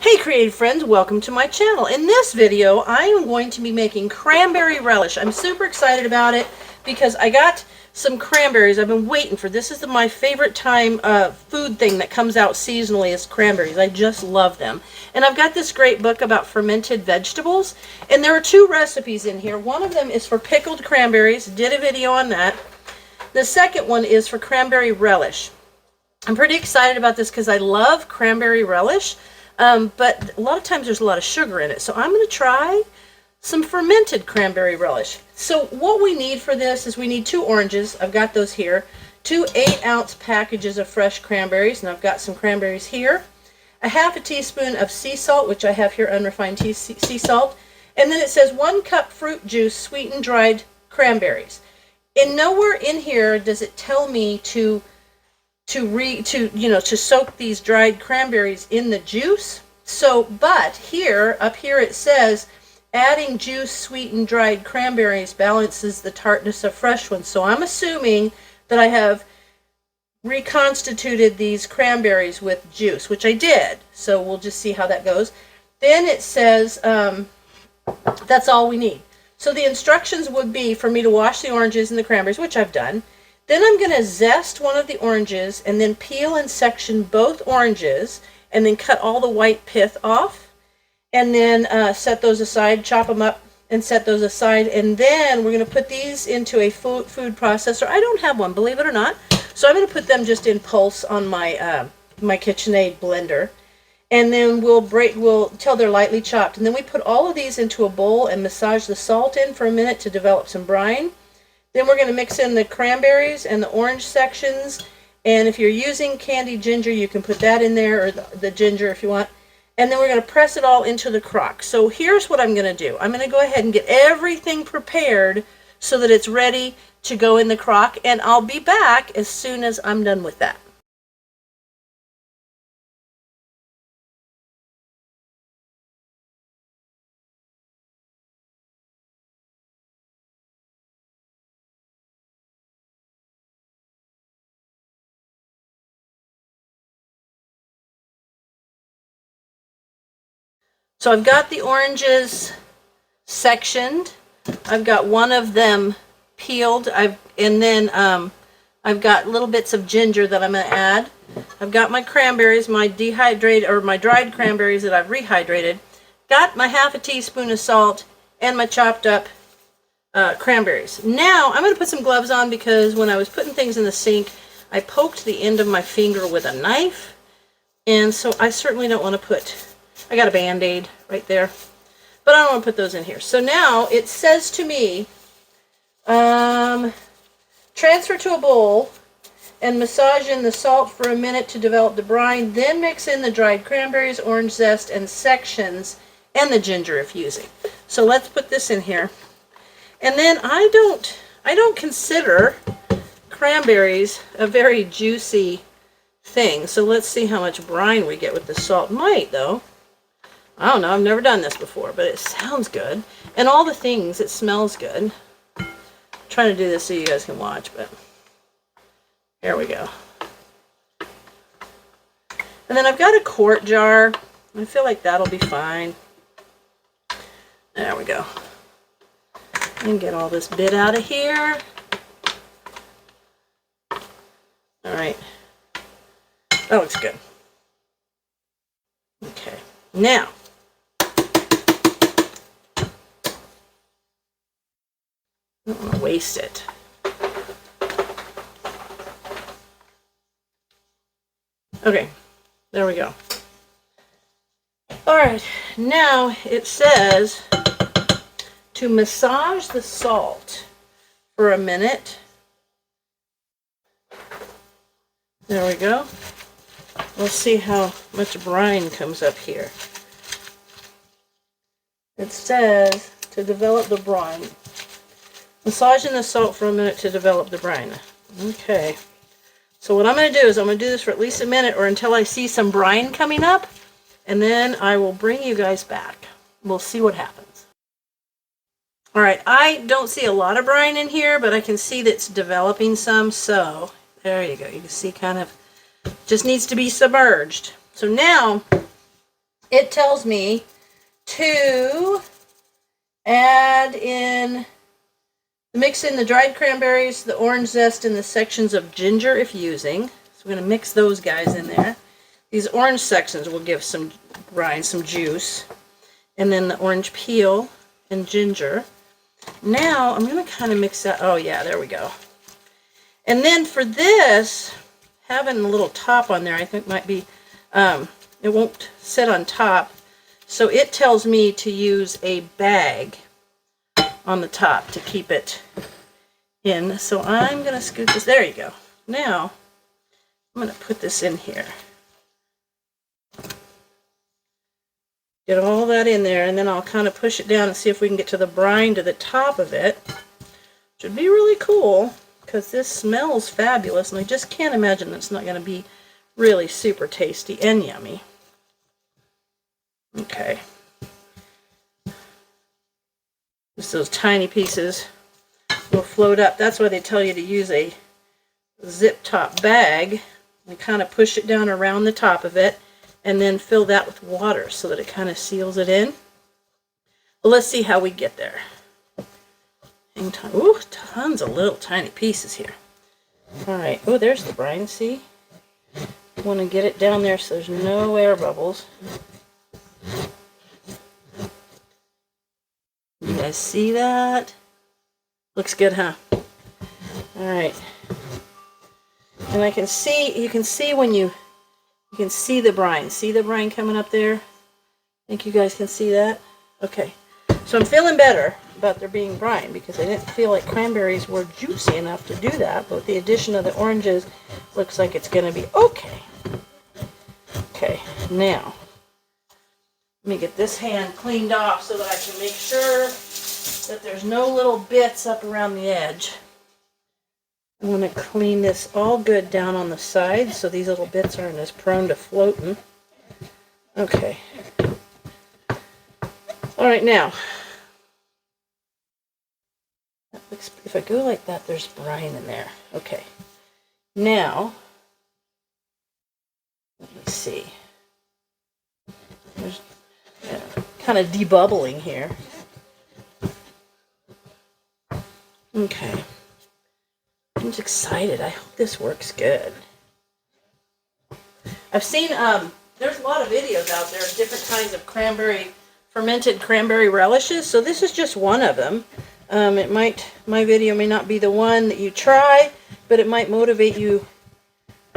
Hey creative friends, welcome to my channel. In this video I am going to be making cranberry relish. I'm super excited about it because I got some cranberries. I've been waiting for this. Is my favorite time food thing that comes out seasonally is cranberries. I just love them. And I've got this great book about fermented vegetables, and there are two recipes in here. One of them is for pickled cranberries. Did a video on that. The second one is for cranberry relish. I'm pretty excited about this because I love cranberry relish. But a lot of times there's a lot of sugar in it. So I'm going to try some fermented cranberry relish. So what we need for this is we need 2 oranges. I've got those here. 2 8-ounce packages of fresh cranberries, and I've got some cranberries here. A half a teaspoon of sea salt, which I have here, unrefined sea salt. And then it says 1 cup fruit juice, sweetened dried cranberries. And nowhere in here does it tell me to soak these dried cranberries in the juice. So, but here, up here it says, adding juice sweetened dried cranberries balances the tartness of fresh ones. So I'm assuming that I have reconstituted these cranberries with juice, which I did. So we'll just see how that goes. Then it says, that's all we need. So the instructions would be for me to wash the oranges and the cranberries, which I've done. Then I'm going to zest one of the oranges and then peel and section both oranges and then cut all the white pith off, and then set those aside, chop them up and set those aside. And then we're going to put these into a food processor. I don't have one, believe it or not. So I'm going to put them just in pulse on my my KitchenAid blender. And then we'll till they're lightly chopped. And then we put all of these into a bowl and massage the salt in for a minute to develop some brine. Then we're going to mix in the cranberries and the orange sections, and if you're using candied ginger, you can put that in there, or the ginger if you want. And then we're going to press it all into the crock. So here's what I'm going to do. I'm going to go ahead and get everything prepared so that it's ready to go in the crock, and I'll be back as soon as I'm done with that. So I've got the oranges sectioned. I've got one of them peeled. I've got little bits of ginger that I'm going to add. I've got my cranberries, my dried cranberries that I've rehydrated. Got my half a teaspoon of salt and my chopped up cranberries. Now I'm going to put some gloves on because when I was putting things in the sink, I poked the end of my finger with a knife, and so I certainly don't want to put. I got a Band-Aid right there, but I don't want to put those in here. So now it says to me, transfer to a bowl and massage in the salt for a minute to develop the brine. Then mix in the dried cranberries, orange zest, and sections, and the ginger if using. So let's put this in here. And then I don't consider cranberries a very juicy thing. So let's see how much brine we get with the salt. Might though. I don't know, I've never done this before, but it sounds good. And all the things, it smells good. I'm trying to do this so you guys can watch, but here we go. And then I've got a quart jar. I feel like that'll be fine. There we go. And get all this bit out of here. All right. That looks good. Okay. Now, I don't want to waste it. Okay, there we go. All right, now it says to massage the salt for a minute. There we go. We'll see how much brine comes up here. It says to develop the brine. Massaging the salt for a minute to develop the brine. Okay. So what I'm going to do is I'm going to do this for at least a minute or until I see some brine coming up, and then I will bring you guys back. We'll see what happens. All right. I don't see a lot of brine in here, but I can see that it's developing some. So there you go. You can see kind of just needs to be submerged. So now it tells me to add in, mix in the dried cranberries, the orange zest, and the sections of ginger if using. So we're going to mix those guys in there. These orange sections will give some brine, some juice. And then the orange peel and ginger. Now I'm going to kind of mix that. Oh yeah, there we go. And then for this, having a little top on there, I think might be, it won't sit on top. So it tells me to use a bag on the top to keep it in. So I'm going to scoot this. There you go. Now I'm going to put this in here. Get all that in there, and then I'll kind of push it down and see if we can get to the brine to the top of it. Should be really cool, because this smells fabulous, and I just can't imagine it's not going to be really super tasty and yummy. Okay. Just those tiny pieces will float up. That's why they tell you to use a zip top bag and kind of push it down around the top of it, and then fill that with water so that it kind of seals it in. Well, let's see how we get there. Ooh, tons of little tiny pieces here. Alright, oh, there's the brine, see? I want to get it down there so there's no air bubbles. You guys see that? Looks good, huh? Alright. And I can see, you can see when you can see the brine. See the brine coming up there? I think you guys can see that. Okay. So I'm feeling better about there being brine because I didn't feel like cranberries were juicy enough to do that. But with the addition of the oranges, looks like it's going to be okay. Okay. Now, let me get this hand cleaned off so that I can make sure that there's no little bits up around the edge. I want to clean this all good down on the side so these little bits aren't as prone to floating. Okay. Alright, now, that looks, if I go like that, there's brine in there. Okay. Now, let me see. There's kind of debubbling here. Okay. I'm just excited. I hope this works good. I've seen, there's a lot of videos out there of different kinds of fermented cranberry relishes, so this is just one of them. My video may not be the one that you try, but it might motivate you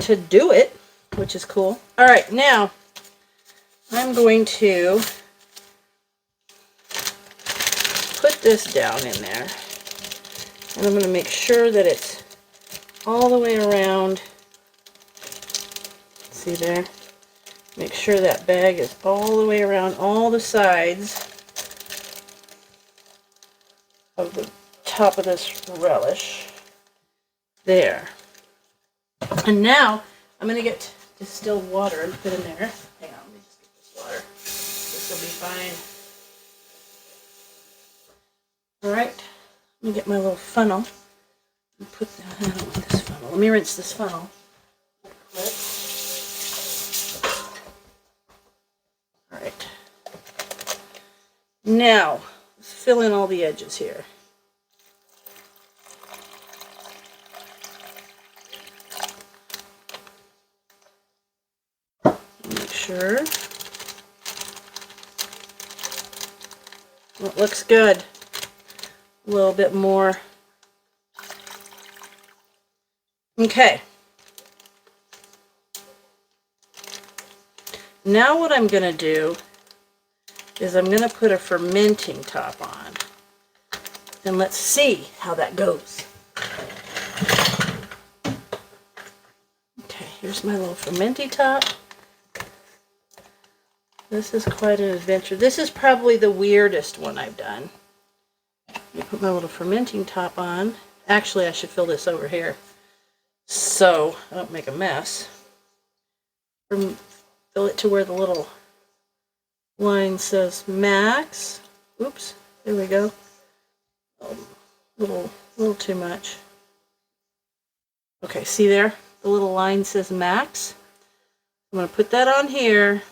to do it, which is cool. Alright, now, I'm going to put this down in there, and I'm going to make sure that it's all the way around. See there? Make sure that bag is all the way around all the sides of the top of this relish. There. And now I'm going to get distilled water and put in there. Hang on, let me just get this water. This will be fine. Alright, let me get my little funnel. Put that, I don't want this funnel. Let me rinse this funnel. Alright. Now, let's fill in all the edges here. Make sure. Well, it looks good. A little bit more. Okay. Now what I'm going to do is I'm going to put a fermenting top on. And let's see how that goes. Okay, here's my little fermenting top. This is quite an adventure. This is probably the weirdest one I've done. Let me put my little fermenting top on. Actually, I should fill this over here so I don't make a mess. Fill it to where the little line says max. Oops, there we go. Little too much. Okay, see there? The little line says max. I'm going to put that on here.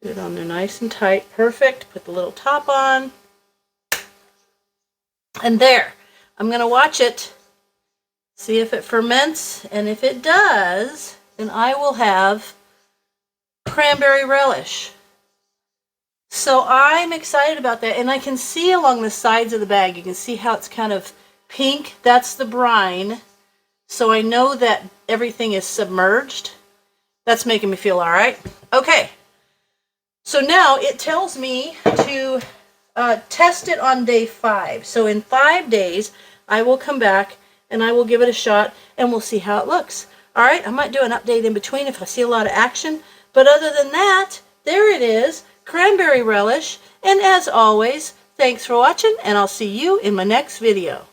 Do it on there nice and tight. Perfect. Put the little top on. And there. I'm going to watch it. See if it ferments. And if it does, then I will have cranberry relish. So I'm excited about that. And I can see along the sides of the bag, you can see how it's kind of pink. That's the brine. So I know that everything is submerged. That's making me feel all right. Okay. So now it tells me to test it on day 5. So in 5 days, I will come back and I will give it a shot and we'll see how it looks. All right, I might do an update in between if I see a lot of action. But other than that, there it is, cranberry relish. And as always, thanks for watching and I'll see you in my next video.